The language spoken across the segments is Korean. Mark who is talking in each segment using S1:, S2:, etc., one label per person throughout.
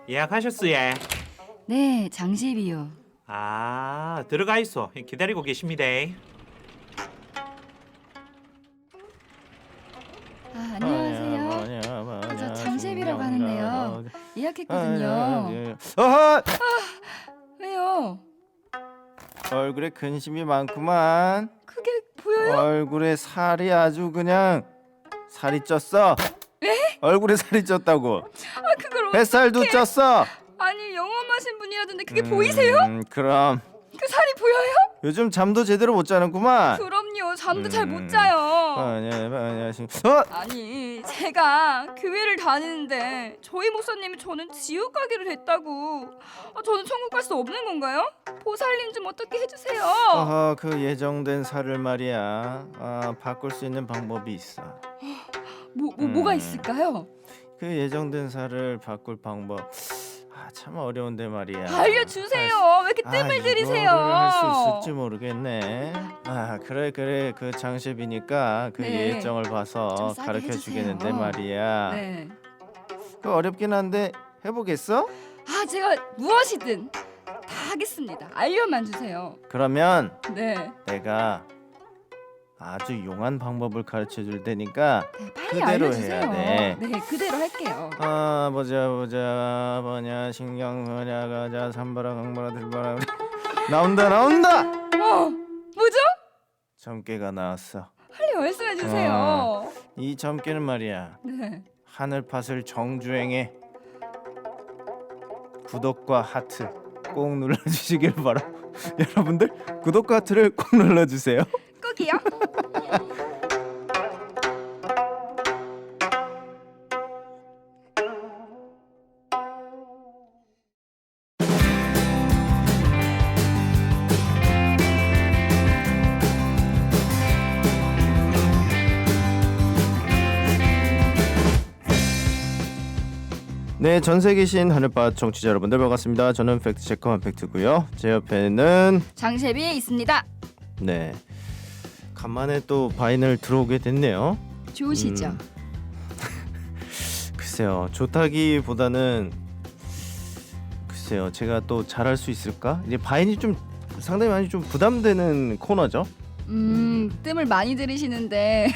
S1: 예약하셨어요?
S2: 네, 장시비요.
S1: 아, 들어가 있어. 기다리고 계십니다.
S2: 안녕하세요. 저 장시비라고 하는데요. 예약했거든요.
S3: 어허!
S2: 왜요?
S3: 얼굴에 근심이 많구만.
S2: 그게 보여요?
S3: 얼굴에 살이 아주 그냥 살이 쪘어.
S2: 네?
S3: 얼굴에 살이 쪘다고.
S2: 그걸
S3: 뱃살도 쪘어.
S2: 아니 영업하신 분이라던데 그게 보이세요?
S3: 그럼
S2: 그 살이 보여요?
S3: 요즘 잠도 제대로 못 자는구만.
S2: 그럼요. 잠도 잘 못 자요. 아니 제가 교회를 다니는데 저희 목사님이 저는 지옥 가기로 됐다고. 저는 천국 갈 수 없는 건가요? 보살님 좀 어떻게 해주세요.
S3: 그 예정된 살을 말이야. 바꿀 수 있는 방법이 있어.
S2: 뭐가 있을까요?
S3: 그 예정된 살을 바꿀 방법. 참 어려운데 말이야.
S2: 알려주세요. 왜 이렇게 뜸을 들이세요?
S3: 할수 있을지 모르겠네. 그래 그 장셰비니까 그
S2: 네.
S3: 예정을 봐서
S2: 좀 싸게
S3: 가르쳐
S2: 해주세요.
S3: 주겠는데 말이야.
S2: 네.
S3: 그 어렵긴 한데 해보겠어?
S2: 제가 무엇이든 다 하겠습니다. 알려만 주세요.
S3: 그러면
S2: 네.
S3: 내가 아주 용한 방법을 가르쳐 줄 테니까
S2: 네, 빨리
S3: 그대로
S2: 알려주세요.
S3: 해야 돼.
S2: 네, 그대로 할게요.
S3: 보자 뭐냐 신경 뭐냐 가자 삼바라 강바라 들바라 나온다
S2: 뭐죠?
S3: 점괘가 나왔어.
S2: 빨리 말씀해 주세요.
S3: 이 점괘는 말이야
S2: 네.
S3: 하늘팟을 정주행해. 구독과 하트 꼭 눌러주시길 바라고 여러분들 구독과 하트를 꼭 눌러주세요.
S2: 꼭이요?
S3: 네, 전세 계신 하늘밭 청취자 여러분들 반갑습니다. 저는 팩트체커 한팩트고요. 제 옆에는
S2: 장셰비에 있습니다.
S3: 네, 간만에 또 바인을 들어오게 됐네요.
S2: 좋으시죠?
S3: 글쎄요, 좋다기보다는 글쎄요, 제가 또 잘할 수 있을까? 이제 바인이 좀 상당히 많이 좀 부담되는 코너죠.
S2: 뜸을 많이 들이시는데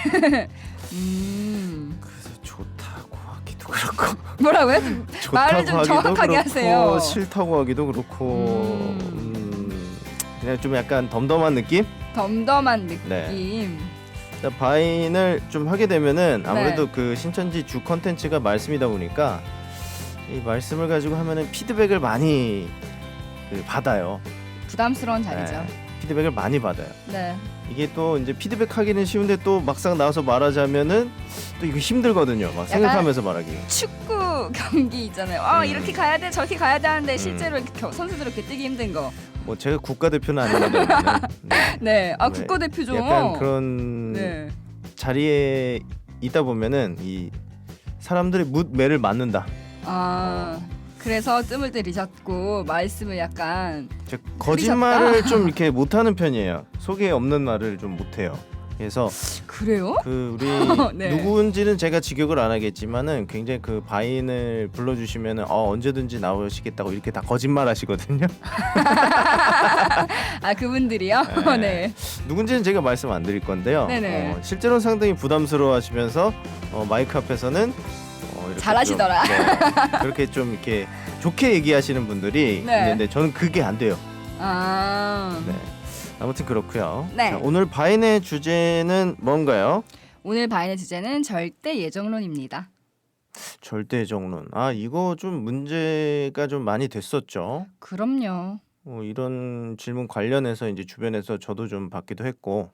S3: 그래서 좋다고 하기도 그렇고
S2: 뭐라고요? 말을 좀
S3: 좋다고 하기도
S2: 정확하게
S3: 그렇고
S2: 하세요.
S3: 싫다고 하기도 그렇고 그냥 좀 약간 덤덤한 느낌?
S2: 덤덤한 느낌.
S3: 네. 바인을 좀 하게 되면은 아무래도
S2: 네.
S3: 그 신천지 주 컨텐츠가 말씀이다 보니까 이 말씀을 가지고 하면은 피드백을 많이 받아요.
S2: 부담스러운 자리죠.
S3: 네, 피드백을 많이 받아요.
S2: 네.
S3: 이게 또 이제 피드백하기는 쉬운데 또 막상 나와서 말하자면은 또 이거 힘들거든요. 막 생각하면서 말하기.
S2: 축구 경기 있잖아요. 이렇게 가야 돼, 저렇게 가야 돼 하는데 실제로 이렇게 선수들 이렇게 뛰기 힘든 거.
S3: 뭐 제가 국가대표는 아닌데 네.
S2: 네.
S3: 네.
S2: 국가대표죠.
S3: 약간 그런
S2: 네.
S3: 자리에 있다 보면은 이 사람들의 매를 맞는다.
S2: 그래서 뜸을 들이셨고 말씀을 약간
S3: 저 거짓말을 좀 이렇게 못하는 편이에요. 속에 없는 말을 좀 못해요. 그래서
S2: 그래요?
S3: 그 우리
S2: 네.
S3: 누구인지는 제가 직역을 안 하겠지만은 굉장히 그 바인을 불러주시면은 언제든지 나오시겠다고 이렇게 다 거짓말 하시거든요.
S2: 그분들이요?
S3: 네.
S2: 네.
S3: 누군지는 제가 말씀 안 드릴 건데요.
S2: 네네.
S3: 실제로는 상당히 부담스러워하시면서 마이크 앞에서는 이렇게
S2: 잘하시더라.
S3: 좀, 네, 그렇게 좀 이렇게 좋게 얘기하시는 분들이
S2: 네.
S3: 있는데 저는 그게 안 돼요. 네. 아무튼 그렇고요.
S2: 네.
S3: 자, 오늘 바인의 주제는 뭔가요?
S2: 오늘 바인의 주제는 절대 예정론입니다.
S3: 절대 예정론. 이거 좀 문제가 좀 많이 됐었죠.
S2: 그럼요.
S3: 이런 질문 관련해서 이제 주변에서 저도 좀 받기도 했고.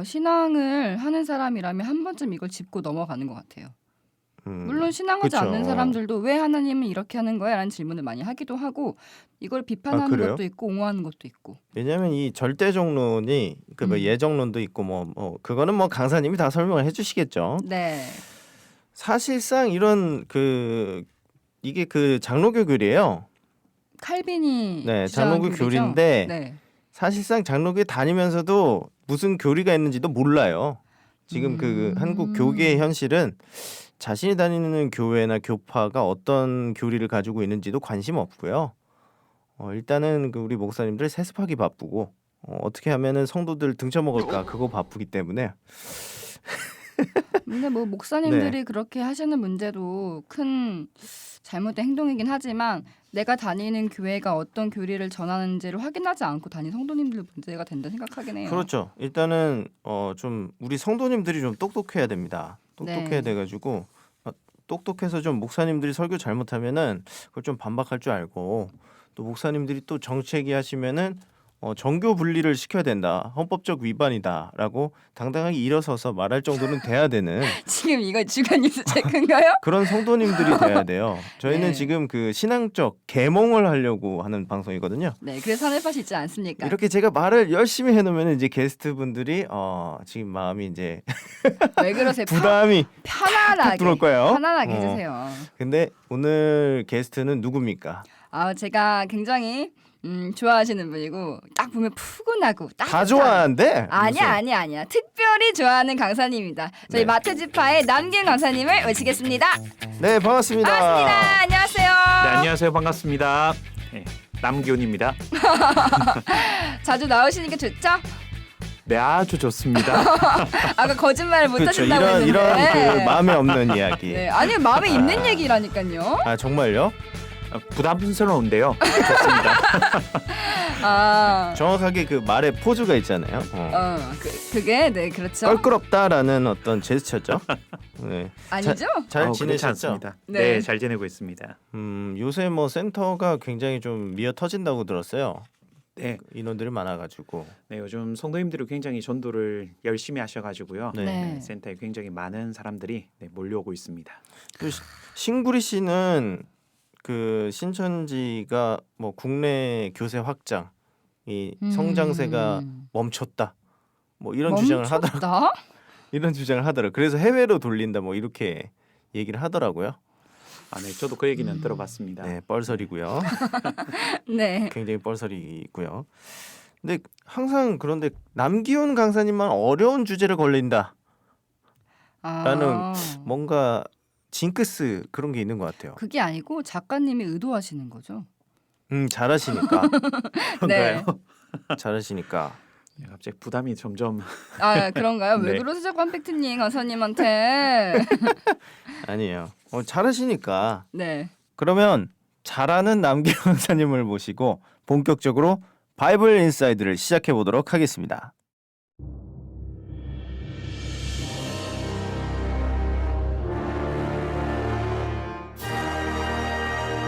S2: 신앙을 하는 사람이라면 한 번쯤 이걸 짚고 넘어가는 것 같아요. 물론 신앙하지
S3: 그쵸.
S2: 않는 사람들도 왜 하나님은 이렇게 하는 거야? 라는 질문을 많이 하기도 하고 이걸 비판하는
S3: 그래요?
S2: 것도 있고 옹호하는 것도 있고.
S3: 왜냐하면 이 절대정론이 뭐 예정론도 있고 뭐 그거는 뭐 강사님이 다 설명을 해주시겠죠.
S2: 네.
S3: 사실상 이런 이게 그 장로교 교리예요.
S2: 칼빈이
S3: 네,
S2: 주장한
S3: 장로교
S2: 교리죠?
S3: 교리인데
S2: 네.
S3: 사실상 장로교에 다니면서도 무슨 교리가 있는지도 몰라요. 지금 그 한국 교계의 현실은 자신이 다니는 교회나 교파가 어떤 교리를 가지고 있는지도 관심 없고요. 일단은 그 우리 목사님들 세습하기 바쁘고 어떻게 하면은 성도들 등쳐먹을까 그거 바쁘기 때문에
S2: 근데 뭐 목사님들이 그렇게 하시는 문제도 큰 잘못된 행동이긴 하지만 내가 다니는 교회가 어떤 교리를 전하는지를 확인하지 않고 다니는 성도님들 문제가 된다 생각하긴 해요.
S3: 그렇죠. 일단은 좀 우리 성도님들이 좀 똑똑해야 됩니다. 똑똑해야
S2: 네.
S3: 돼가지고 똑똑해서 좀 목사님들이 설교 잘못하면은 그걸 좀 반박할 줄 알고 또 목사님들이 또 정책이 하시면은 정교 분리를 시켜야 된다. 헌법적 위반이다라고 당당하게 일어서서 말할 정도는 돼야 되는
S2: 지금 이거 주간 뉴스 체크인가요?
S3: 그런 성도님들이 돼야 돼요. 저희는
S2: 네.
S3: 지금 그 신앙적 계몽을 하려고 하는 방송이거든요.
S2: 네, 그래서 하늘팟이 있지 않습니까?
S3: 이렇게 제가 말을 열심히 해놓으면 이제 게스트분들이 지금 마음이 이제
S2: 왜 그러세요?
S3: 부담이
S2: 편안하게
S3: 들어올 거예요.
S2: 편안하게 해주세요.
S3: 근데 오늘 게스트는 누굽니까?
S2: 제가 굉장히 좋아하시는 분이고 딱 보면 푸근하고
S3: 다
S2: 따뜻한.
S3: 좋아하는데
S2: 아니야. 특별히 좋아하는 강사님입니다. 저희
S3: 네.
S2: 마트지파의 남길 강사님을 모시겠습니다.
S3: 네 반갑습니다.
S2: 반갑습니다. 안녕하세요.
S1: 네, 안녕하세요. 반갑습니다. 네, 남기훈입니다.
S2: 자주 나오시니까 좋죠?
S1: 네, 아주 좋습니다.
S2: 아까 거짓말을 못
S3: 그렇죠.
S2: 하신다고 했는데.
S3: 이런 그 마음에 없는 이야기.
S2: 네, 아니 마음에 있는 얘기라니까요.
S3: 아 정말요?
S1: 부담스러운데요. 좋습니다.
S3: 정확하게 그 말의 포즈가 있잖아요.
S2: 그게 네 그렇죠.
S3: 껄끄럽다라는 어떤 제스처죠. 네.
S2: 아니죠?
S3: 잘
S1: 그렇지
S3: 지내셨죠?
S1: 않습니다.
S2: 네.
S1: 네, 잘 지내고 있습니다.
S3: 요새 뭐 센터가 굉장히 좀 미어 터진다고 들었어요.
S1: 네,
S3: 인원들이 많아가지고.
S1: 네, 요즘 성도님들이 굉장히 전도를 열심히 하셔가지고요.
S3: 네.
S2: 네.
S1: 센터에 굉장히 많은 사람들이 몰려오고 있습니다.
S3: 또 신구리 씨는 그 신천지가 뭐 국내 교세 확장, 이 성장세가 멈췄다. 뭐 이런 주장을 하더라. 이런 주장을 하더라. 그래서 해외로 돌린다. 뭐 이렇게 얘기를 하더라고요.
S1: 아, 네, 저도 그 얘기는 들어봤습니다.
S3: 네, 뻘설이고요.
S2: 네.
S3: 굉장히 뻘설이고요. 근데 항상 그런데 남기훈 강사님만 어려운 주제를 걸린다. 라는 뭔가 징크스 그런 게 있는 것 같아요.
S2: 그게 아니고 작가님이 의도하시는 거죠.
S3: 잘하시니까.
S2: 네.
S3: 잘하시니까.
S1: 네, 갑자기 부담이 점점
S2: 그런가요? 왜
S1: 네.
S2: 그러세요, 관팩트님 강사님한테?
S3: 아니에요. 잘하시니까.
S2: 네.
S3: 그러면 잘하는 남기훈 강사님을 모시고 본격적으로 바이블 인사이드를 시작해 보도록 하겠습니다.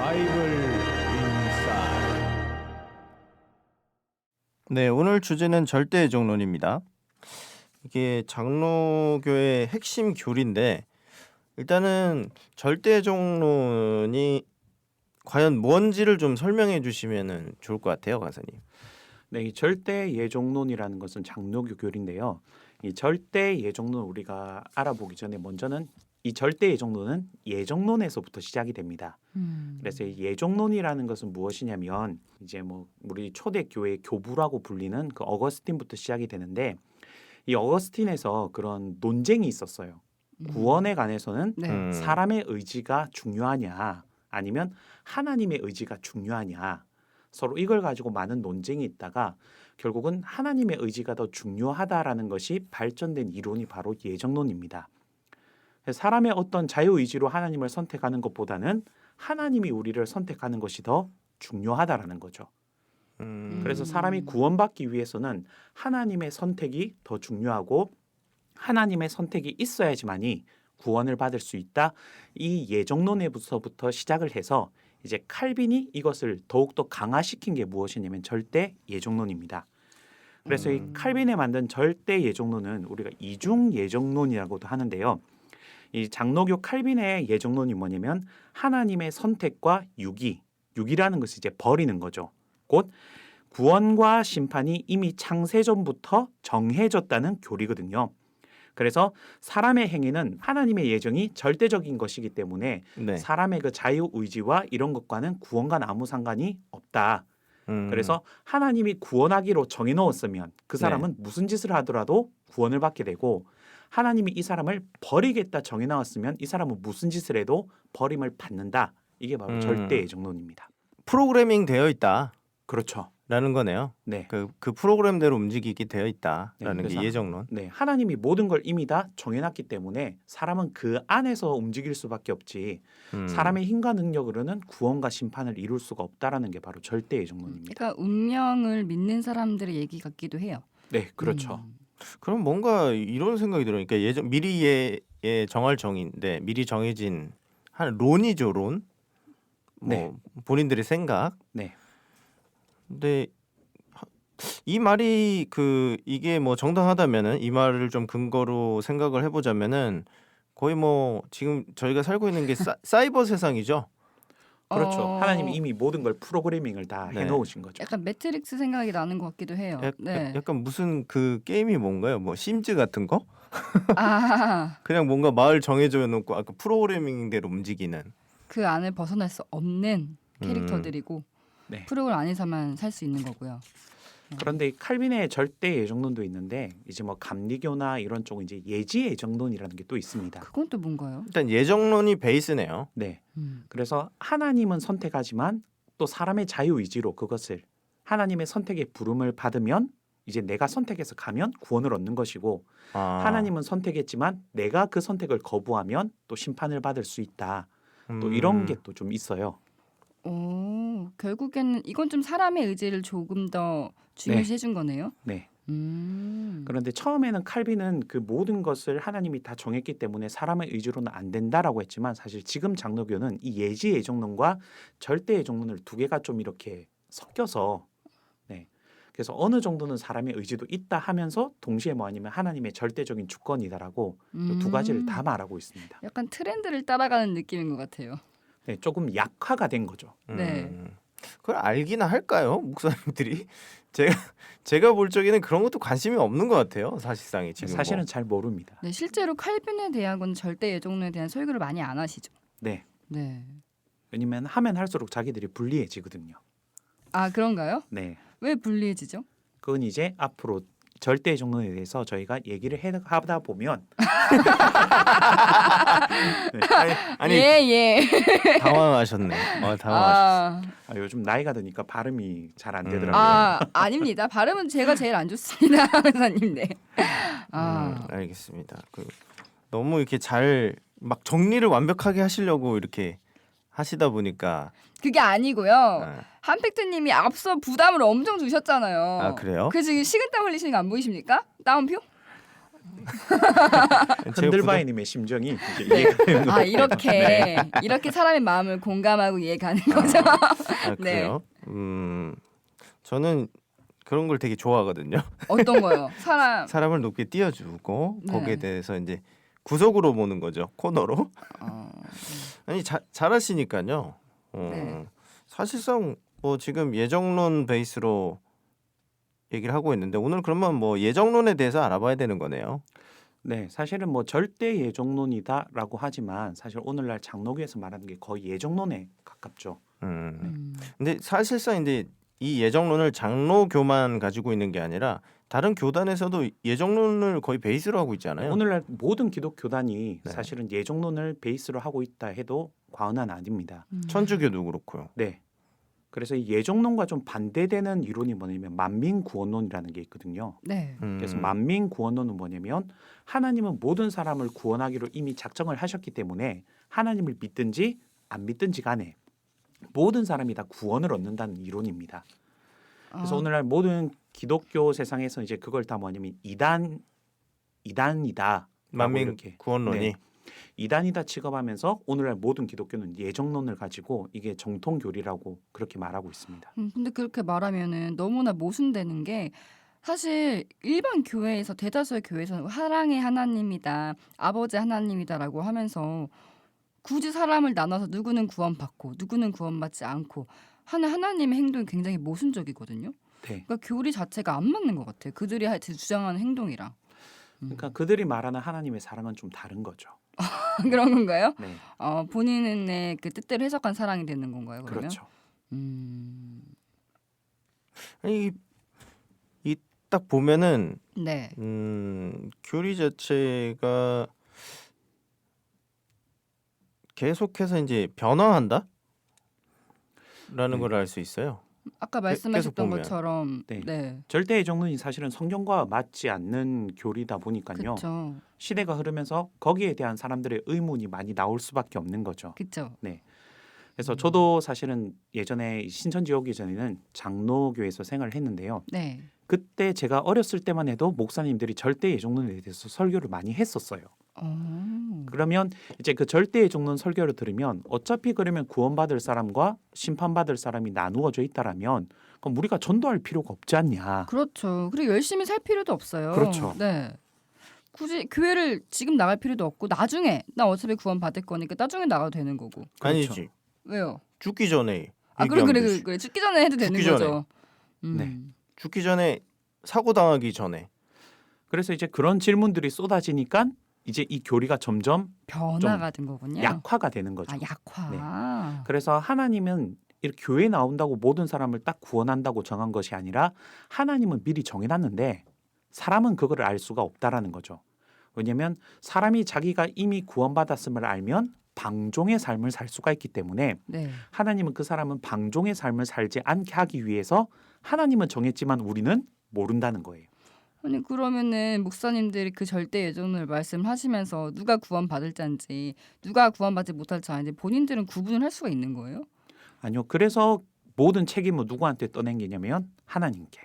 S3: 바이블 인사이드. 네, 오늘 주제는 절대애정론입니다. 이게 장로교의 핵심 교리인데 일단은 절대애정론이 과연 뭔지를 좀 설명해 주시면 좋을 것 같아요, 강사님.
S1: 네, 이 절대 예종론이라는 것은 장로교 교리인데요. 이 절대 예종론 우리가 알아보기 전에 먼저는 이 절대 예종론은 예정론에서부터 시작이 됩니다. 그래서 이 예종론이라는 것은 무엇이냐면 이제 뭐 우리 초대 교회 교부라고 불리는 그 어거스틴부터 시작이 되는데 이 어거스틴에서 그런 논쟁이 있었어요. 구원에 관해서는
S2: 네.
S1: 사람의 의지가 중요하냐 아니면 하나님의 의지가 중요하냐 서로 이걸 가지고 많은 논쟁이 있다가 결국은 하나님의 의지가 더 중요하다라는 것이 발전된 이론이 바로 예정론입니다. 사람의 어떤 자유의지로 하나님을 선택하는 것보다는 하나님이 우리를 선택하는 것이 더 중요하다라는 거죠. 그래서 사람이 구원받기 위해서는 하나님의 선택이 더 중요하고 하나님의 선택이 있어야지만이 구원을 받을 수 있다. 이 예정론에서부터 시작을 해서 이제 칼빈이 이것을 더욱더 강화시킨 게 무엇이냐면 절대 예정론입니다. 그래서 이 칼빈에 만든 절대 예정론은 우리가 이중 예정론이라고도 하는데요. 이 장로교 칼빈의 예정론이 뭐냐면 하나님의 선택과 유기라는 것을 이제 버리는 거죠. 곧 구원과 심판이 이미 창세 전부터 정해졌다는 교리거든요. 그래서 사람의 행위는 하나님의 예정이 절대적인 것이기 때문에
S3: 네.
S1: 사람의 그 자유 의지와 이런 것과는 구원과 아무 상관이 없다. 그래서 하나님이 구원하기로 정해놓았으면 그 사람은 무슨 짓을 하더라도 구원을 받게 되고 하나님이 이 사람을 버리겠다 정해 나왔으면 이 사람은 무슨 짓을 해도 버림을 받는다. 이게 바로 절대 예정론입니다.
S3: 프로그래밍 되어 있다라는
S1: 그렇죠.
S3: 거네요.
S1: 네.
S3: 그 프로그램대로 움직이게 되어 있다라는
S1: 네,
S3: 게
S1: 그래서
S3: 예정론.
S1: 네, 하나님이 모든 걸 이미 다 정해놨기 때문에 사람은 그 안에서 움직일 수밖에 없지 사람의 힘과 능력으로는 구원과 심판을 이룰 수가 없다라는 게 바로 절대 예정론입니다.
S2: 그러니까 운명을 믿는 사람들의 얘기 같기도 해요.
S1: 네, 그렇죠.
S3: 그럼 뭔가 이런 생각이 들어요. 그러니까 예정 미리 정할 정인데 미리 정해진 한 론이죠, 론. 뭐
S1: 네.
S3: 본인들의 생각.
S1: 네,
S3: 근데 이 말이 이게 뭐 정당하다면은 이 말을 좀 근거로 생각을 해보자면은 거의 뭐 지금 저희가 살고 있는 게 사이버 세상이죠.
S1: 그렇죠.
S2: 어,
S1: 하나님이 이미 모든 걸 프로그래밍을 다
S3: 네.
S1: 해놓으신 거죠.
S2: 약간 매트릭스 생각이 나는 것 같기도 해요. 네.
S3: 약간 무슨 그 게임이 뭔가요? 뭐 심즈 같은 거?
S2: 아,
S3: 그냥 뭔가 마을 정해져 놓고 아까 프로그래밍대로 움직이는.
S2: 그 안을 벗어날 수 없는 캐릭터들이고
S1: 네.
S2: 프로그램 안에서만 살 수 있는 거고요.
S1: 그런데 이 칼빈의 절대 예정론도 있는데 이제 뭐 감리교나 이런 쪽은 이제 예지 예정론이라는 게 또 있습니다.
S2: 그건 또 뭔가요?
S3: 일단 예정론이 베이스네요.
S1: 네.
S2: 음.
S1: 그래서 하나님은 선택하지만 또 사람의 자유 의지로 그것을 하나님의 선택의 부름을 받으면 이제 내가 선택해서 가면 구원을 얻는 것이고
S3: 아,
S1: 하나님은 선택했지만 내가 그 선택을 거부하면 또 심판을 받을 수 있다. 또 이런 게 또 좀 있어요.
S2: 오, 결국에는 이건 좀 사람의 의지를 조금 더 중요시 해준 거네요.
S1: 네.
S2: 음.
S1: 그런데 처음에는 칼빈은 그 모든 것을 하나님이 다 정했기 때문에 사람의 의지로는 안 된다라고 했지만 사실 지금 장로교는 이 예지 예정론과 절대 예정론을 두 개가 좀 이렇게 섞여서 네. 그래서 어느 정도는 사람의 의지도 있다 하면서 동시에 뭐 아니면 하나님의 절대적인 주권이다라고 이두 가지를 다 말하고 있습니다.
S2: 약간 트렌드를 따라가는 느낌인 것 같아요.
S1: 네, 조금 약화가 된 거죠.
S2: 네.
S3: 그걸 알기나 할까요, 목사님들이? 제가 볼 적에는 그런 것도 관심이 없는 것 같아요, 사실상이 지금.
S1: 사실은 잘 모릅니다.
S2: 네, 실제로 칼빈에 대한 건 절대 예정론에 대한 설교를 많이 안 하시죠.
S1: 네.
S2: 네.
S1: 왜냐면 하면 할수록 자기들이 불리해지거든요.
S2: 아, 그런가요?
S1: 네.
S2: 왜 불리해지죠?
S1: 그건 이제 앞으로 절대 정론에 대해서 저희가 얘기를 하다 보면
S3: 아니
S2: 예.
S3: 당황하셨네. 당황하셨어.
S2: 아,
S1: 요즘 나이가 드니까 발음이 잘 안 되더라고요.
S2: 아닙니다. 발음은 제가 제일 안 좋습니다, 회사님. 네.
S3: 알겠습니다. 너무 이렇게 잘 막 정리를 완벽하게 하시려고 이렇게 하시다 보니까
S2: 그게 아니고요. 한팩트님이 앞서 부담을 엄청 주셨잖아요.
S3: 아, 그래요?
S2: 그래서 지금 식은땀 흘리시는 거 안 보이십니까? 따옴표?
S1: 흔들바이님의 심정이 이제 이해가 되는 거예요.
S2: 이렇게 사람의 마음을 공감하고 이해가는 거죠. 네.
S3: 그래요? 저는 그런 걸 되게 좋아하거든요.
S2: 어떤 거요?
S3: 사람을 높게 띄워주고
S2: 네.
S3: 거기에 대해서 이제 구석으로 보는 거죠, 코너로. 아니 잘하시니까요.
S2: 네.
S3: 사실상 뭐 지금 예정론 베이스로 얘기를 하고 있는데 오늘 그러면 뭐 예정론에 대해서 알아봐야 되는 거네요.
S1: 네, 사실은 뭐 절대 예정론이다라고 하지만 사실 오늘날 장로교에서 말하는 게 거의 예정론에 가깝죠.
S3: 근데 사실상 이제 이 예정론을 장로교만 가지고 있는 게 아니라 다른 교단에서도 예정론을 거의 베이스로 하고 있잖아요.
S1: 오늘날 모든 기독교단이
S3: 네.
S1: 사실은 예정론을 베이스로 하고 있다 해도 과언은 아닙니다.
S3: 천주교도 그렇고요.
S1: 네. 그래서 이 예정론과 좀 반대되는 이론이 뭐냐면 만민구원론이라는 게 있거든요.
S2: 네.
S1: 그래서 만민구원론은 뭐냐면 하나님은 모든 사람을 구원하기로 이미 작정을 하셨기 때문에 하나님을 믿든지 안 믿든지 간에 모든 사람이 다 구원을 얻는다는 이론입니다. 그래서 오늘날 모든 기독교 세상에서 이제 그걸 다 뭐냐면 이단이다.
S3: 만민 구원론이.
S1: 네. 이단이다 취급하면서 오늘날 모든 기독교는 예정론을 가지고 이게 정통교리라고 그렇게 말하고 있습니다.
S2: 근데 그렇게 말하면은 너무나 모순되는 게 사실 일반 교회에서 대다수의 교회에서는 사랑의 하나님이다, 아버지 하나님이다라고 하면서 굳이 사람을 나눠서 누구는 구원받고 누구는 구원받지 않고 하는 하나님의 행동이 굉장히 모순적이거든요.
S1: 네.
S2: 그러니까 교리 자체가 안 맞는 것 같아요. 그들이 주장하는 행동이랑.
S1: 그러니까 그들이 말하는 하나님의 사랑은 좀 다른 거죠.
S2: 그런 건가요?
S1: 네.
S2: 본인의 그 뜻대로 해석한 사랑이 되는 건가요? 그러면?
S1: 그렇죠.
S3: 아니 이 딱 보면은
S2: 네.
S3: 교리 자체가 계속해서 이제 변화한다? 라는
S1: 네.
S3: 걸 알 수 있어요.
S2: 아까
S3: 계속
S2: 말씀하셨던
S3: 보면.
S2: 것처럼
S1: 네.
S2: 네.
S1: 절대 예정론이 사실은 성경과 맞지 않는 교리다 보니까요.
S2: 그렇죠.
S1: 시대가 흐르면서 거기에 대한 사람들의 의문이 많이 나올 수밖에 없는 거죠.
S2: 그렇죠.
S1: 그래서 저도 사실은 예전에 신천지 오기 전에는 장로교에서 생활을 했는데요.
S2: 네.
S1: 그때 제가 어렸을 때만 해도 목사님들이 절대 예정론에 대해서 설교를 많이 했었어요. 그러면 이제 그 절대 예정론 설교를 들으면 어차피 그러면 구원받을 사람과 심판받을 사람이 나누어져 있다라면 그럼 우리가 전도할 필요가 없지 않냐.
S2: 그렇죠. 그리고 열심히 살 필요도 없어요.
S1: 그렇죠.
S2: 네. 굳이 교회를 지금 나갈 필요도 없고 나중에 나 어차피 구원 받을 거니까 나중에 나가도 되는 거고.
S1: 그렇죠.
S3: 아니지.
S2: 왜요?
S3: 죽기 전에
S2: 아
S3: 얘기하면
S2: 그래
S3: 되지.
S2: 죽기 전에 해도 되는
S3: 죽기 전에.
S2: 거죠.
S1: 네.
S3: 죽기 전에 사고 당하기 전에.
S1: 그래서 이제 그런 질문들이 쏟아지니까 이제 이 교리가 점점
S2: 변화가 된 거군요.
S1: 약화가 되는 거죠.
S2: 아 약화.
S1: 네. 그래서 하나님은 이렇게 교회 나온다고 모든 사람을 딱 구원한다고 정한 것이 아니라 하나님은 미리 정해놨는데 사람은 그거를 알 수가 없다라는 거죠. 왜냐하면 사람이 자기가 이미 구원받았음을 알면 방종의 삶을 살 수가 있기 때문에
S2: 네.
S1: 하나님은 그 사람은 방종의 삶을 살지 않게 하기 위해서 하나님은 정했지만 우리는 모른다는 거예요.
S2: 아니 그러면은 목사님들이 그 절대 예정을 말씀하시면서 누가 구원 받을 자인지 누가 구원받지 못할 자인지 본인들은 구분을 할 수가 있는 거예요?
S1: 아니요. 그래서 모든 책임을 누구한테 떠넘기냐면 하나님께.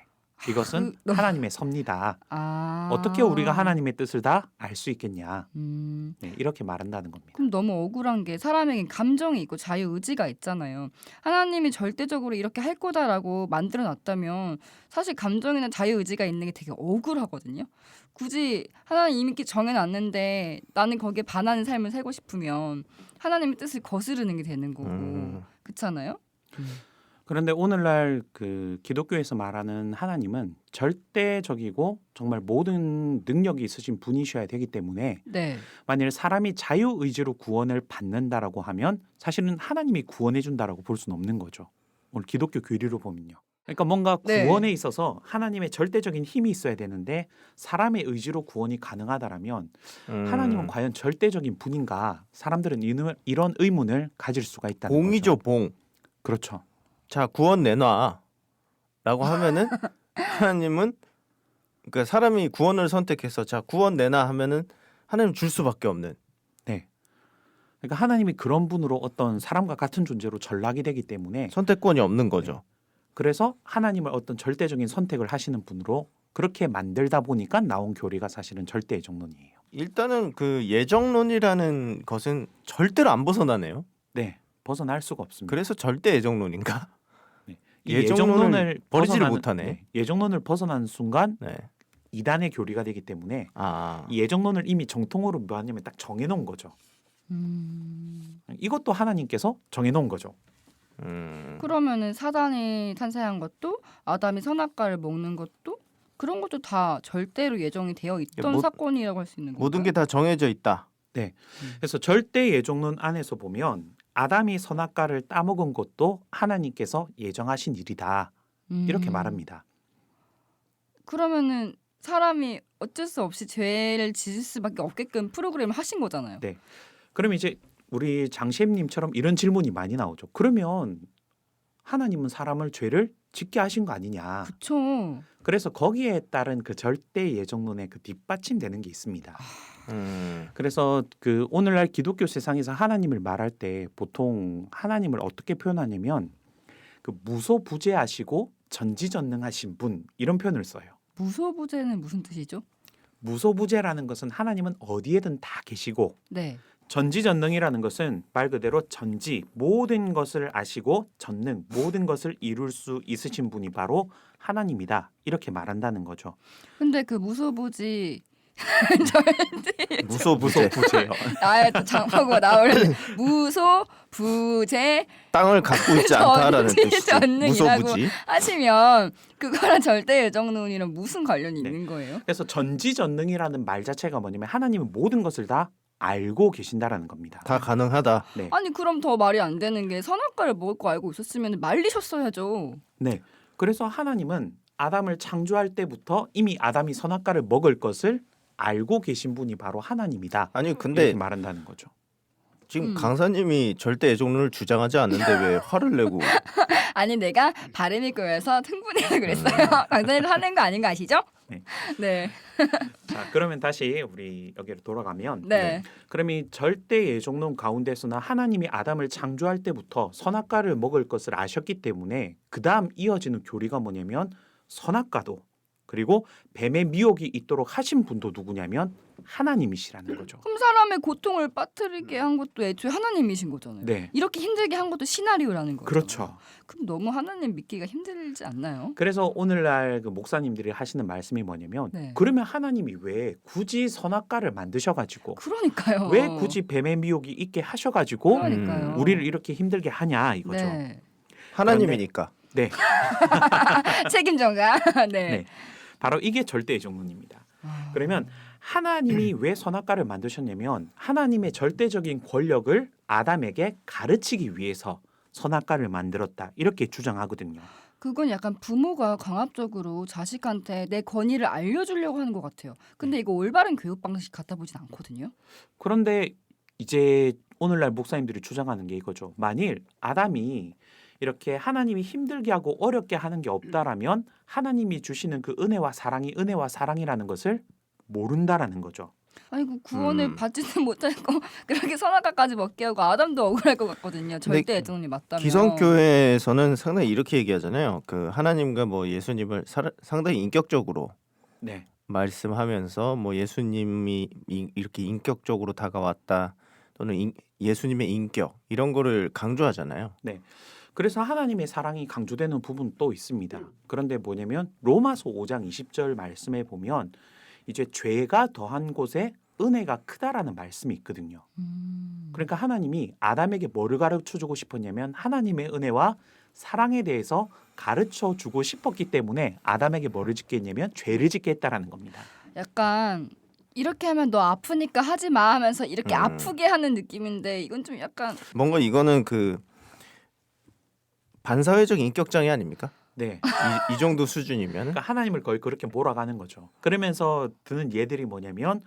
S1: 이것은 하나님의 섭니다.
S2: 아.
S1: 어떻게 우리가 하나님의 뜻을 다 알 수 있겠냐.
S2: 음.
S1: 네, 이렇게 말한다는 겁니다.
S2: 그럼 너무 억울한 게 사람에겐 감정이 있고 자유 의지가 있잖아요. 하나님이 절대적으로 이렇게 할 거다라고 만들어 놨다면 사실 감정이나 자유 의지가 있는 게 되게 억울하거든요. 굳이 하나님 이미 이렇게 정해놨는데 나는 거기에 반하는 삶을 살고 싶으면 하나님의 뜻을 거스르는 게 되는 거고 그렇잖아요.
S1: 그런데 오늘날 그 기독교에서 말하는 하나님은 절대적이고 정말 모든 능력이 있으신 분이셔야 되기 때문에
S2: 네.
S1: 만일 사람이 자유 의지로 구원을 받는다라고 하면 사실은 하나님이 구원해 준다라고 볼 수는 없는 거죠. 오늘 기독교 교리로 보면요. 그러니까 뭔가
S2: 네.
S1: 구원에 있어서 하나님의 절대적인 힘이 있어야 되는데 사람의 의지로 구원이 가능하다라면 하나님은 과연 절대적인 분인가? 사람들은 이런 의문을 가질 수가 있다는
S3: 봉이죠,
S1: 거죠.
S3: 봉.
S1: 그렇죠.
S3: 자, 구원 내놔. 라고 하면은 하나님은 그러니까 사람이 구원을 선택해서 자, 구원 내놔 하면은 하나님 줄 수밖에 없는.
S1: 그러니까 하나님이 그런 분으로 어떤 사람과 같은 존재로 전락이 되기 때문에
S3: 선택권이 없는 거죠.
S1: 그래서 하나님을 어떤 절대적인 선택을 하시는 분으로 그렇게 만들다 보니까 나온 교리가 사실은 절대 예정론이에요.
S3: 일단은 그 예정론이라는 것은 절대로 안 벗어나네요.
S1: 네, 벗어날 수가 없습니다.
S3: 그래서 절대 예정론인가?
S1: 이
S3: 예정론을 버리지를
S1: 벗어나는-
S3: 못하네.
S1: 네, 예정론을 벗어나는 순간
S3: 네.
S1: 이단의 교리가 되기 때문에
S3: 아.
S1: 이 예정론을 이미 정통으로 뭐하냐면 딱 정해놓은 거죠. 이것도 하나님께서 정해놓은 거죠.
S2: 그러면은 사단이 탄생한 것도 아담이 선악과를 먹는 것도 그런 것도 다 절대로 예정이 되어 있던
S3: 모-
S2: 사건이라고 할 수 있는 건가요?
S3: 모든 게 다 정해져 있다.
S1: 그래서 절대 예정론 안에서 보면 아담이 선악과를 따먹은 것도 하나님께서 예정하신 일이다. 이렇게 말합니다.
S2: 그러면은 사람이 어쩔 수 없이 죄를 지을 수밖에 없게끔 프로그램을 하신 거잖아요.
S1: 네. 그러면 이제 우리 장셰님처럼 이런 질문이 많이 나오죠. 그러면 하나님은 사람을 죄를 짓게 하신 거 아니냐.
S2: 그렇죠.
S1: 그래서 거기에 따른 그 절대 예정론의 그 뒷받침되는 게 있습니다. 그래서 그 오늘날 기독교 세상에서 하나님을 말할 때 보통 하나님을 어떻게 표현하냐면 그 무소부재하시고 전지전능하신 분 이런 표현을 써요.
S2: 무소부재는 무슨 뜻이죠?
S1: 무소부재라는 것은 하나님은 어디에든 다 계시고
S2: 네.
S1: 전지전능이라는 것은 말 그대로 전지 모든 것을 아시고 전능 모든 것을 이룰 수 있으신 분이 바로 하나님이다 이렇게 말한다는 거죠.
S2: 근데 그 무소부지
S3: 무소부재.
S1: 무소부재요.
S2: 아예 또 장파고가 나오는 무소부재
S3: 땅을 갖고 있지 않다라는 뜻이죠.
S2: 전능이라고
S3: 무소부지.
S2: 하시면 그거랑 절대 예정론이랑 무슨 관련이
S1: 네.
S2: 있는 거예요?
S1: 그래서 전지전능이라는 말 자체가 뭐냐면 하나님은 모든 것을 다 알고 계신다라는 겁니다.
S3: 다 가능하다.
S1: 네.
S2: 아니 그럼 더 말이 안 되는 게 선악과를 먹을 거 알고 있었으면 말리셨어야죠.
S1: 네. 그래서 하나님은 아담을 창조할 때부터 이미 아담이 선악과를 먹을 것을 알고 계신 분이 바로 하나님이다.
S3: 아니 근데
S1: 이렇게 말한다는 거죠.
S3: 지금 강사님이 절대 애종론을 주장하지 않는데 왜 화를 내고
S2: 아니 내가 발음이 꼬여서 흥분해서 그랬어요. 강사님 하는 거 아닌 거 아시죠?
S1: 네.
S2: 네.
S1: 자, 그러면 다시 우리 여기로 돌아가면
S2: 네.
S1: 그럼 이 절대 예종론 가운데서는 하나님이 아담을 창조할 때부터 선악과를 먹을 것을 아셨기 때문에 그 다음 이어지는 교리가 뭐냐면 선악과도 그리고 뱀의 미혹이 있도록 하신 분도 누구냐면 하나님이시라는 거죠.
S2: 그럼 사람의 고통을 빠뜨리게 한 것도 애초에 하나님이신 거잖아요.
S1: 네.
S2: 이렇게 힘들게 한 것도 시나리오라는 거죠.
S1: 그렇죠.
S2: 그럼 너무 하나님 믿기가 힘들지 않나요?
S1: 그래서 오늘날 그 목사님들이 하시는 말씀이 뭐냐면
S2: 네.
S1: 그러면 하나님이 왜 굳이 선악과를 만드셔가지고
S2: 그러니까요.
S1: 왜 굳이 뱀의 미혹이 있게 하셔가지고
S2: 그러니까요.
S1: 우리를 이렇게 힘들게 하냐 이거죠.
S2: 네.
S3: 하나님이니까.
S1: 네.
S2: 책임전가. 네.
S1: 네. 바로 이게 절대 예종론입니다.
S2: 아.
S1: 그러면 하나님이 왜 선악과를 만드셨냐면 하나님의 절대적인 권력을 아담에게 가르치기 위해서 선악과를 만들었다. 이렇게 주장하거든요.
S2: 그건 약간 부모가 강압적으로 자식한테 내 권위를 알려주려고 하는 것 같아요. 근데 이거 올바른 교육 방식 같아 보진 않거든요.
S1: 그런데 이제 오늘날 목사님들이 주장하는 게 이거죠. 만일 아담이 이렇게 하나님이 힘들게 하고 어렵게 하는 게 없다라면 하나님이 주시는 그 은혜와 사랑이 은혜와 사랑이라는 것을 모른다라는 거죠.
S2: 아이고 구원을 받지는 못하고 그렇게 선악과까지 먹게 하고 아담도 억울할 것 같거든요. 절대 애정이 맞다면.
S3: 기성교회에서는 상당히 이렇게 얘기하잖아요. 그 하나님과 뭐 예수님을 상당히 인격적으로
S1: 네.
S3: 말씀하면서 뭐 예수님이 이렇게 인격적으로 다가왔다 또는 예수님의 인격 이런 거를 강조하잖아요.
S1: 그래서 하나님의 사랑이 강조되는 부분 또 있습니다. 그런데 뭐냐면 로마서 5장 20절 말씀에 보면 이제 죄가 더한 곳에 은혜가 크다라는 말씀이 있거든요. 그러니까 하나님이 아담에게 뭐를 가르쳐 주고 싶었냐면 하나님의 은혜와 사랑에 대해서 가르쳐 주고 싶었기 때문에 아담에게 뭐를 짓게 했냐면 죄를 짓게 했다라는 겁니다.
S2: 약간 이렇게 하면 너 아프니까 하지 마 하면서 이렇게 아프게 하는 느낌인데 이건 좀 약간
S3: 뭔가 이거는 그 반사회적 인격장애 아닙니까?
S1: 네.
S3: 이 정도 수준이면
S1: 그러니까 하나님을 거의 그렇게 몰아가는 거죠. 그러면서 드는 예들이 뭐냐면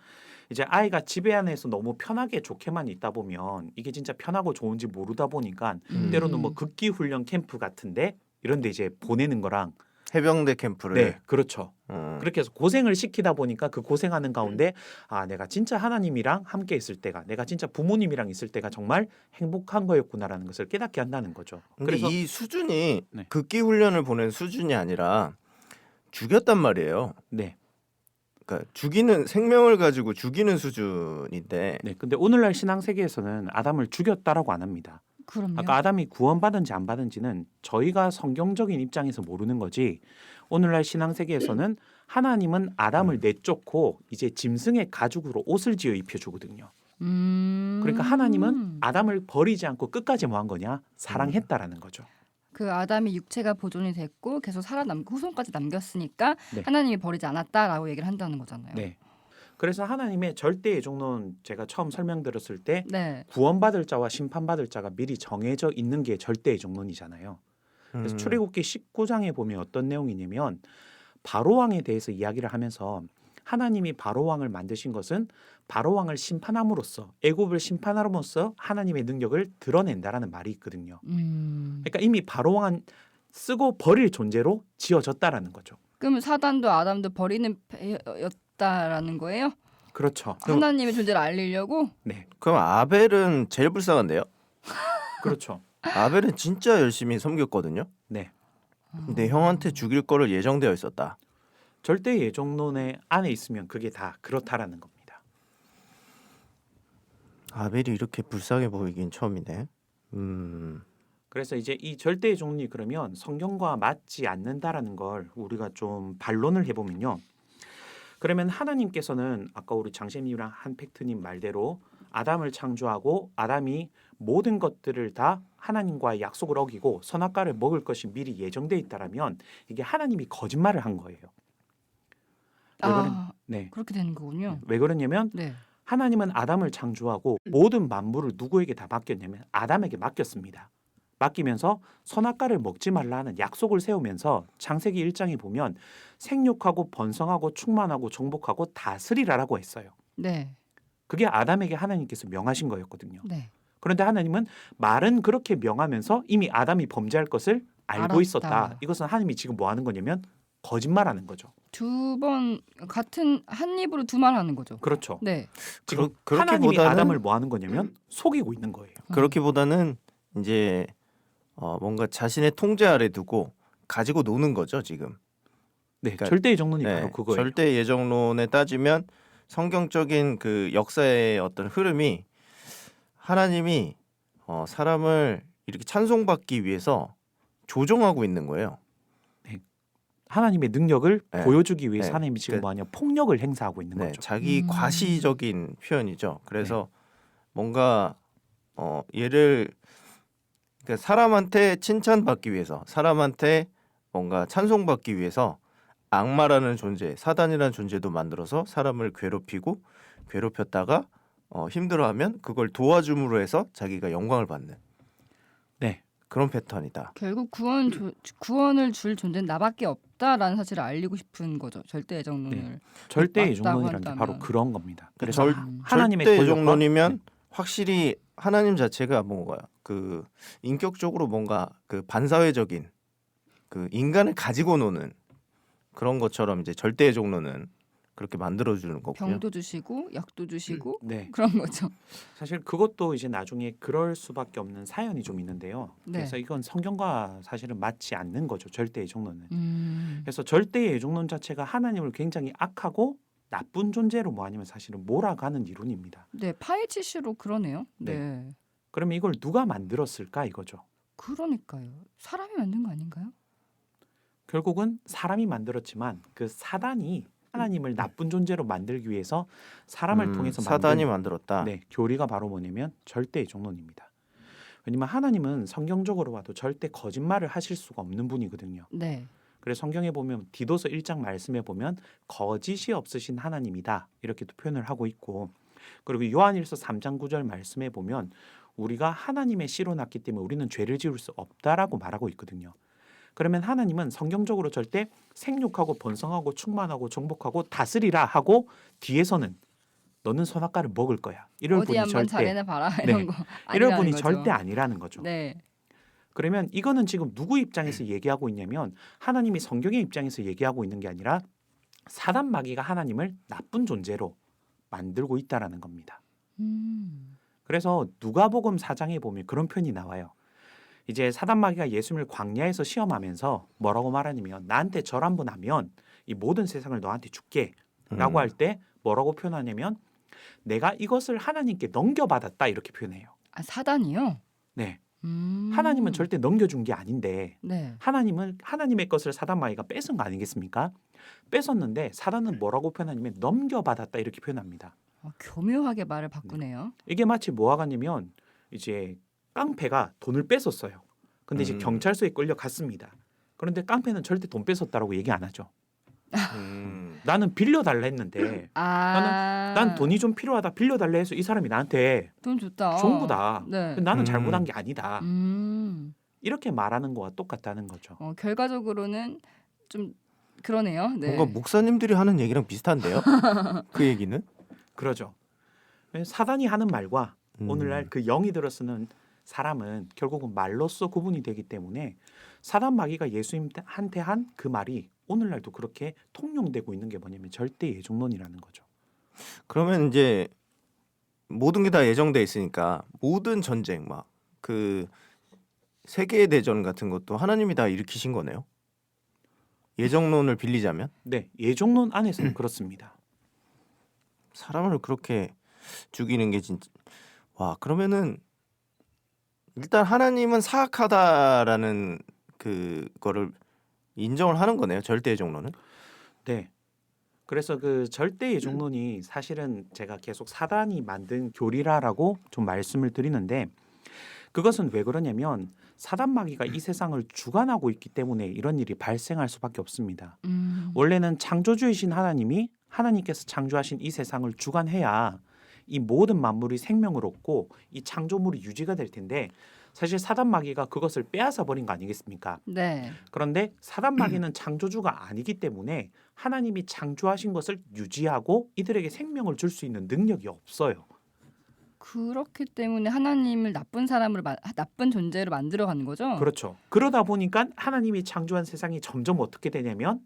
S1: 이제 아이가 집에 안에서 너무 편하게 좋게만 있다 보면 이게 진짜 편하고 좋은지 모르다 보니까 때로는 뭐 극기 훈련 캠프 같은데 이런 데 이제 보내는 거랑
S3: 해병대 캠프를
S1: 네, 그렇죠. 그렇게 해서 고생을 시키다 보니까 그 고생하는 가운데 아, 내가 진짜 하나님이랑 함께 있을 때가 내가 진짜 부모님이랑 있을 때가 정말 행복한 거였구나라는 것을 깨닫게 한다는 거죠.
S3: 근데
S1: 그래서
S3: 이 수준이
S1: 네.
S3: 극기 훈련을 보낸 수준이 아니라 죽였단 말이에요.
S1: 네.
S3: 그러니까 죽이는 생명을 가지고 죽이는 수준인데
S1: 네. 근데 오늘날 신앙 세계에서는 아담을 죽였다라고 안 합니다.
S2: 그럼요.
S1: 아까 아담이 구원받은지 안 받은지는 저희가 성경적인 입장에서 모르는 거지. 오늘날 신앙 세계에서는 하나님은 아담을 내쫓고 이제 짐승의 가죽으로 옷을 지어 입혀 주거든요. 그러니까 하나님은 아담을 버리지 않고 끝까지 뭐 한 거냐? 사랑했다라는 거죠.
S2: 그 아담이 육체가 보존이 됐고 계속 살아남고 후손까지 남겼으니까
S1: 네.
S2: 하나님이 버리지 않았다라고 얘기를 한다는 거잖아요.
S1: 네. 그래서 하나님의 절대 예종론 제가 처음 설명드렸을 때
S2: 네.
S1: 구원받을 자와 심판받을 자가 미리 정해져 있는 게 절대 예종론이잖아요. 그래서 출애굽기 19장에 보면 어떤 내용이냐면 바로 왕에 대해서 이야기를 하면서 하나님이 바로 왕을 만드신 것은 바로 왕을 심판함으로써 애굽을 심판함으로써 하나님의 능력을 드러낸다라는 말이 있거든요. 그러니까 이미 바로 왕은 쓰고 버릴 존재로 지어졌다라는 거죠.
S2: 그럼 사단도 아담도 버리는 배였다라는 거예요?
S1: 그렇죠.
S2: 하나님의 존재를 알리려고?
S1: 네,
S3: 그럼 아벨은 제일 불쌍한데요?
S1: 그렇죠.
S3: 아벨은 진짜 열심히 섬겼거든요.
S1: 네,
S3: 근데 형한테 죽일 거를 예정되어 있었다.
S1: 절대 예종론의 안에 있으면 그게 다 그렇다라는 겁니다.
S3: 아벨이 이렇게 불쌍해 보이긴 처음이네.
S1: 그래서 이제 이 절대 예종론이 그러면 성경과 맞지 않는다라는 걸 우리가 좀 반론을 해보면요. 그러면 하나님께서는 아까 우리 장셰님이랑 한팩트님 말대로 아담을 창조하고 아담이 모든 것들을 다 하나님과의 약속을 어기고 선악과를 먹을 것이 미리 예정돼 있다라면 이게 하나님이 거짓말을 한 거예요. 네.
S2: 그렇게 되는 거군요.
S1: 왜 그러냐면
S2: 네.
S1: 하나님은 아담을 창조하고 모든 만물을 누구에게 다 맡겼냐면 아담에게 맡겼습니다. 맡기면서 선악과를 먹지 말라는 약속을 세우면서 창세기 1장에 보면 생육하고 번성하고 충만하고 정복하고 다스리라라고 했어요.
S2: 네.
S1: 그게 아담에게 하나님께서 명하신 거였거든요.
S2: 네.
S1: 그런데 하나님은 말은 그렇게 명하면서 이미 아담이 범죄할 것을 알고
S2: 알았다.
S1: 있었다. 이것은 하나님이 지금 뭐 하는 거냐면 거짓말하는 거죠.
S2: 두 번 같은 한 입으로 두 말 하는 거죠.
S1: 그렇죠.
S2: 네.
S1: 지금
S3: 그렇-
S1: 하나님이
S3: 그렇기보다는-
S1: 아담을 뭐 하는 거냐면 속이고 있는 거예요.
S3: 그렇기보다는 이제 뭔가 자신의 통제 아래 두고 가지고 노는 거죠 지금.
S1: 네,
S3: 그러니까-
S1: 절대의 정론이
S3: 네,
S1: 바로 그거예요.
S3: 절대 예정론에 따지면 성경적인 그 역사의 어떤 흐름이 하나님이 사람을 이렇게 찬송받기 위해서 조종하고 있는 거예요.
S1: 하나님의 능력을
S3: 네.
S1: 보여주기 위해서
S3: 네.
S1: 하나님이 지금
S3: 그-
S1: 뭐하냐 폭력을 행사하고 있는
S3: 네,
S1: 거죠.
S3: 자기 과시적인 표현이죠. 그래서 뭔가 얘를 그러니까 사람한테 칭찬받기 위해서, 사람한테 뭔가 찬송받기 위해서 악마라는 존재, 사단이라는 존재도 만들어서 사람을 괴롭혔다가 힘들어하면 그걸 도와줌으로 해서 자기가 영광을 받는
S1: 네,
S3: 그런 패턴이다.
S2: 결국 구원을 줄 존재는 나밖에 없다라는 사실을 알리고 싶은 거죠. 절대 애정론을.
S1: 절대의
S2: 맞다고
S1: 정론이라는 게 바로
S2: 한다면.
S1: 그런 겁니다. 그래서
S3: 절-
S1: 하나님의
S3: 절대
S1: 권력과-
S3: 예정론이면 확실히 하나님 자체가 뭔가 그 인격적으로 뭔가 그 반사회적인 그 인간을 가지고 노는 그런 것처럼 이제 절대 예정론은 그렇게 만들어주는 거고요.
S2: 병도 주시고 약도 주시고
S1: 네,
S2: 그런 거죠.
S1: 사실 그것도 이제 나중에 그럴 수밖에 없는 사연이 좀 있는데요.
S2: 네.
S1: 그래서 이건 성경과 사실은 맞지 않는 거죠. 절대의 정론은.
S2: 음.
S1: 그래서 절대의 예정론 자체가 하나님을 굉장히 악하고 나쁜 존재로 뭐 아니면 사실은 몰아가는 이론입니다.
S2: 네, 파헤치시로 그러네요.
S1: 네.
S2: 네.
S1: 그러면 이걸 누가 만들었을까 이거죠.
S2: 그러니까요. 사람이 만든 거 아닌가요?
S1: 결국은 사람이 만들었지만 그 사단이 하나님을 나쁜 존재로 만들기 위해서 사람을 통해서
S3: 사단이
S1: 만든
S3: 만들었다.
S1: 네, 교리가 바로 뭐냐면 절대의 정론입니다. 왜냐면 하나님은 성경적으로 봐도 절대 거짓말을 하실 수가 없는 분이거든요.
S2: 네.
S1: 그래서 성경에 보면 디도서 1장 말씀에 보면 거짓이 없으신 하나님이다 이렇게도 표현을 하고 있고, 그리고 요한일서 3장 9절 말씀에 보면 우리가 하나님의 씨로 났기 때문에 우리는 죄를 지을 수 없다라고 말하고 있거든요. 그러면 하나님은 성경적으로 절대 생육하고 번성하고 충만하고 정복하고 다스리라 하고 뒤에서는 너는 선악과를 먹을 거야. 이럴
S2: 어디
S1: 분이
S2: 한번
S1: 절대
S2: 잘해나 봐라 이런
S1: 네.
S2: 거.
S1: 이럴
S2: 아니라는
S1: 분이
S2: 거죠.
S1: 절대 아니라는 거죠.
S2: 네.
S1: 그러면 이거는 지금 누구 입장에서 얘기하고 있냐면 하나님이 성경의 입장에서 얘기하고 있는 게 아니라 사단 마귀가 하나님을 나쁜 존재로 만들고 있다라는 겁니다. 그래서 누가복음 4장에 보면 그런 표현이 나와요. 이제 사단 마귀가 예수님을 광야에서 시험하면서 뭐라고 말하냐면 나한테 절 한 번 하면 이 모든 세상을 너한테 줄게라고 할 때 뭐라고 표현하냐면 내가 이것을 하나님께 넘겨받았다 이렇게 표현해요.
S2: 아, 사단이요?
S1: 네, 하나님은 절대 넘겨준 게 아닌데
S2: 네.
S1: 하나님은 하나님의 것을 사단 마귀가 뺏은 거 아니겠습니까? 뺏었는데 사단은 뭐라고 표현하냐면 넘겨받았다 이렇게 표현합니다.
S2: 교묘하게 말을 바꾸네요.
S1: 이게 마치 뭐와 같냐면 이제 깡패가 돈을 뺏었어요. 근데 이제 경찰서에 끌려갔습니다. 그런데 깡패는 절대 돈 뺏었다라고 얘기 안 하죠. 나는 빌려달라 했는데 난 돈이 좀 필요하다 빌려달라 해서 이 사람이 나한테
S2: 돈 줬다.
S1: 준 거다.
S2: 네.
S1: 나는 잘못한 게 아니다. 이렇게 말하는 거와 똑같다는 거죠.
S2: 결과적으로는 좀 그러네요. 네.
S3: 뭔가 목사님들이 하는 얘기랑 비슷한데요. 그 얘기는
S1: 그러죠. 사단이 하는 말과 오늘날 그 영이 들어 쓰는 사람은 결국은 말로써 구분이 되기 때문에 사단 마귀가 예수님한테 한 그 말이 오늘날도 그렇게 통용되고 있는 게 뭐냐면 절대 예정론이라는 거죠.
S3: 그러면 이제 모든 게 다 예정돼 있으니까 모든 전쟁 막 그 세계 대전 같은 것도 하나님이 다 일으키신 거네요. 예정론을 빌리자면
S1: 네, 예정론 안에서는 그렇습니다.
S3: 사람을 그렇게 죽이는 게 진짜 와 그러면은 일단 하나님은 사악하다라는 그거를 인정을 하는 거네요. 절대 예정론은.
S1: 네. 그래서 그 절대 예정론이 사실은 제가 계속 사단이 만든 교리라라고 좀 말씀을 드리는데 그것은 왜 그러냐면 사단 마귀가 이 세상을 주관하고 있기 때문에 이런 일이 발생할 수밖에 없습니다. 원래는 창조주이신 하나님이 하나님께서 창조하신 이 세상을 주관해야 이 모든 만물이 생명을 얻고 이 창조물이 유지가 될 텐데 사실 사단 마귀가 그것을 빼앗아 버린 거 아니겠습니까?
S2: 네.
S1: 그런데 사단 마귀는 창조주가 아니기 때문에 하나님이 창조하신 것을 유지하고 이들에게 생명을 줄 수 있는 능력이 없어요.
S2: 그렇기 때문에 하나님을 나쁜 존재로 만들어가는 거죠.
S1: 그렇죠. 그러다 보니까 하나님이 창조한 세상이 점점 어떻게 되냐면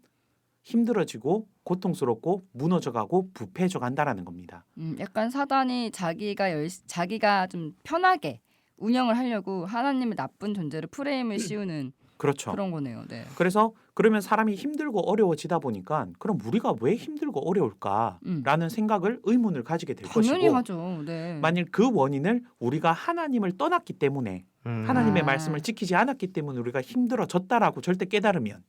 S1: 힘들어지고 고통스럽고 무너져가고 부패해져 간다라는 겁니다.
S2: 약간 사단이 자기가 좀 편하게 운영을 하려고 하나님을 나쁜 존재로 프레임을 씌우는
S1: 그렇죠.
S2: 그런 거네요. 네.
S1: 그래서 그러면 사람이 힘들고 어려워지다 보니까 그럼 우리가 왜 힘들고 어려울까라는 생각을 의문을 가지게 될
S2: 당연히
S1: 것이고
S2: 하죠. 네.
S1: 만일 그 원인을 우리가 하나님을 떠났기 때문에 하나님의
S2: 아.
S1: 말씀을 지키지 않았기 때문에 우리가 힘들어졌다라고 절대 깨달으면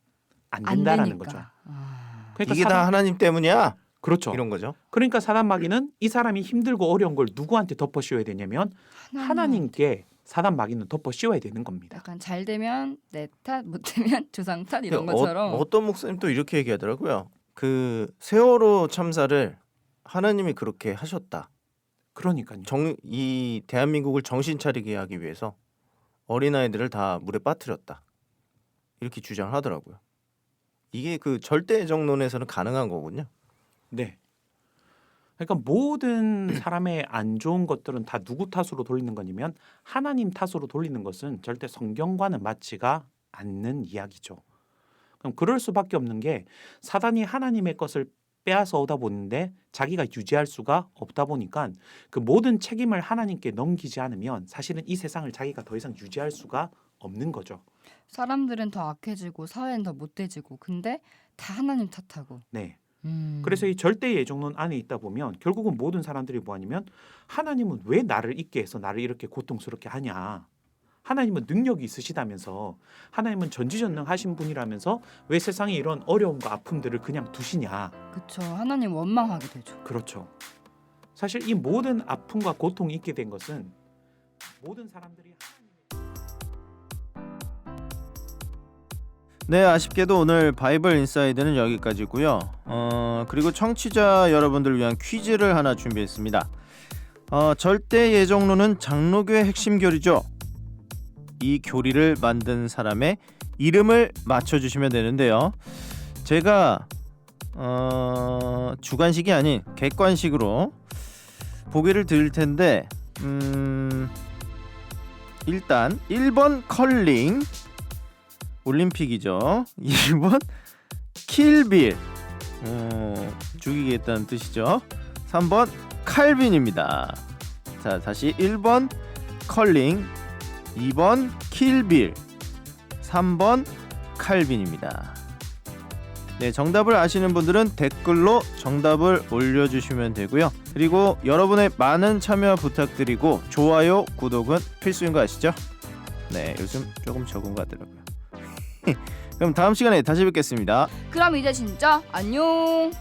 S1: 안
S2: 안
S1: 된다라는
S2: 되니까.
S1: 거죠.
S2: 아.
S1: 그러니까
S3: 이게 다 하나님 때문이야.
S1: 그렇죠.
S3: 이런 거죠.
S1: 그러니까 사단 마귀는 이 사람이 힘들고 어려운 걸 누구한테 덮어 씌워야 되냐면 하나님께 사단 마귀는 덮어 씌워야 되는 겁니다.
S2: 약간 잘 되면 내 탓, 못 되면 조상 탓 이런 것처럼.
S3: 어떤 목사님 또 이렇게 얘기하더라고요. 그 세월호 참사를 하나님이 그렇게 하셨다.
S1: 그러니까요.
S3: 이 대한민국을 정신 차리게 하기 위해서 어린아이들을 다 물에 빠뜨렸다. 이렇게 주장을 하더라고요. 이게 그 절대정론에서는 가능한 거군요.
S1: 네. 그러니까 모든 사람의 안 좋은 것들은 다 누구 탓으로 돌리는 거냐면 하나님 탓으로 돌리는 것은 절대 성경과는 맞지가 않는 이야기죠. 그럼 그럴 수밖에 없는 게 사단이 하나님의 것을 빼앗아 오다 보는데 자기가 유지할 수가 없다 보니까 그 모든 책임을 하나님께 넘기지 않으면 사실은 이 세상을 자기가 더 이상 유지할 수가 없는 거죠.
S2: 사람들은 더 악해지고 사회는 더 못돼지고 근데 다 하나님 탓하고.
S1: 네. 그래서 이 절대 예정론 안에 있다 보면 결국은 모든 사람들이 뭐하냐면 하나님은 왜 나를 잊게 해서 나를 이렇게 고통스럽게 하냐. 하나님은 능력이 있으시다면서 하나님은 전지전능하신 분이라면서 왜 세상에 이런 어려움과 아픔들을 그냥 두시냐.
S2: 그렇죠. 하나님 원망하게 되죠.
S1: 그렇죠. 사실 이 모든 아픔과 고통이 있게 된 것은 모든 사람들이
S3: 네, 아쉽게도 오늘 바이블 인사이드는 여기까지고요. 그리고 청취자 여러분들을 위한 퀴즈를 하나 준비했습니다. 절대 예정론은 장로교의 핵심 교리죠. 이 교리를 만든 사람의 이름을 맞춰주시면 되는데요. 제가 주관식이 아닌 객관식으로 보기를 드릴 텐데 일단 1번 컬링 올림픽이죠. 2번 킬빌 죽이겠다는 뜻이죠. 3번 칼빈입니다. 자, 다시 1번 컬링, 2번 킬빌, 3번 칼빈입니다. 네, 정답을 아시는 분들은 댓글로 정답을 올려주시면 되고요. 그리고 여러분의 많은 참여 부탁드리고 좋아요, 구독은 필수인 거 아시죠? 네, 요즘 조금 적은 것 같더라고요. 그럼 다음 시간에 다시 뵙겠습니다.
S2: 그럼 이제 진짜 안녕.